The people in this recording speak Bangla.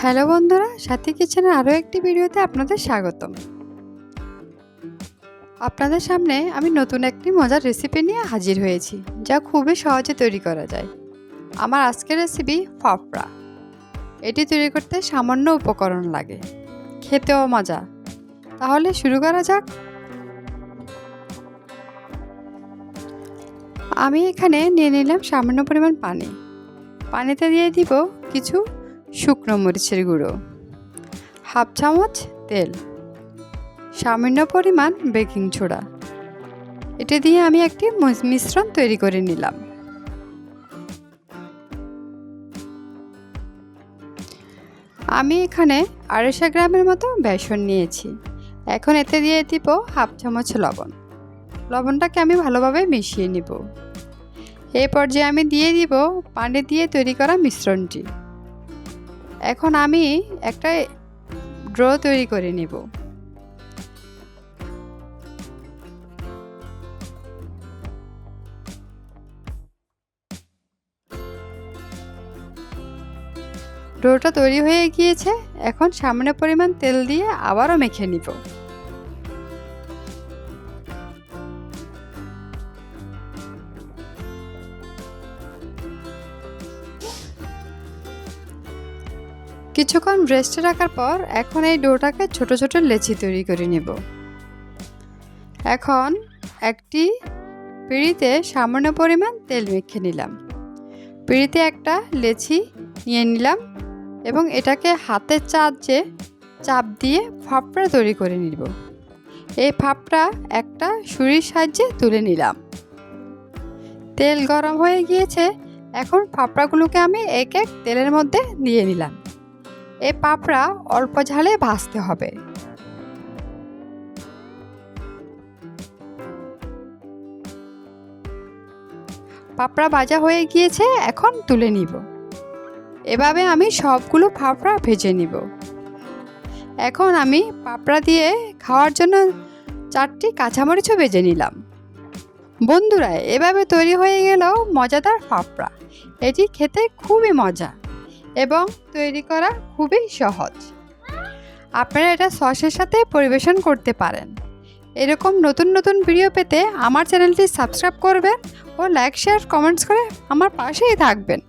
হ্যালো বন্ধুরা, সাথী কিচেনের আরও একটি ভিডিওতে আপনাদের স্বাগতম। আপনাদের সামনে আমি নতুন একটি মজার রেসিপি নিয়ে হাজির হয়েছি, যা খুবই সহজে তৈরি করা যায়। আমার আজকের রেসিপি ফাফড়া। এটি তৈরি করতে সামান্য উপকরণ লাগে, খেতেও মজা। তাহলে শুরু করা যাক। আমি এখানে নিয়ে নিলাম সামান্য পরিমাণ পানি। পানিতে দিয়ে দিব কিছু শুকনো মরিচের গুঁড়ো, হাফ চামচ তেল, সামান্য পরিমাণ বেকিং সোডা। এটা দিয়ে আমি একটি মিশ্রণ তৈরি করে নিলাম। আমি এখানে 250 গ্রামের মতো বেসন নিয়েছি। এখন এতে দিয়ে দিব হাফ চামচ লবণ। লবণটাকে আমি ভালোভাবে মিশিয়ে নিব। এই পর্যায়ে আমি দিয়ে দিব পানি দিয়ে তৈরি করা মিশ্রণটি। এখন আমি একটা ড্রো তৈরি করে নেব। ডোটা তৈরি হয়ে গিয়েছে। এখন সামান্য পরিমাণ তেল দিয়ে আবারও মেখে নিব। কিছুক্ষণ রেস্টে রাখার পর এখন এই ডোটাকে ছোট ছোট লেচি তৈরি করে নেব। এখন একটি পিঁড়িতে সামান্য পরিমাণ তেল মেখে নিলাম। পিঁড়িতে একটা লেচি নিয়ে নিলাম এবং এটাকে হাতের সাহায্যে চাপ দিয়ে ফাফড়া তৈরি করে নিব। এই ফাফড়া একটা ছুরির সাহায্যে তুলে নিলাম। তেল গরম হয়ে গিয়েছে। এখন ফাফড়াগুলোকে আমি এক এক তেলের মধ্যে দিয়ে নিলাম। এই ফাফড়া অল্প ঝালে ভাজতে হবে। ফাফড়া ভাজা হয়ে গিয়েছে, এখন তুলে নিব। এভাবে আমি সবগুলো ফাফড়া ভেজে নিব। এখন আমি ফাফড়া দিয়ে খাওয়ার জন্য 4টি কাঁচামরিচও ভেজে নিলাম। বন্ধুরা, এভাবে তৈরি হয়ে গেল মজাদার ফাফড়া। এটি খেতে খুবই মজা এবং তৈরি করা খুবই সহজ। আপনারা এটা সসের সাথে পরিবেশন করতে পারেন। এরকম নতুন নতুন ভিডিও পেতে আমার চ্যানেলটি সাবস্ক্রাইব করবেন ও লাইক শেয়ার কমেন্টস করে আমার পাশেই থাকবেন।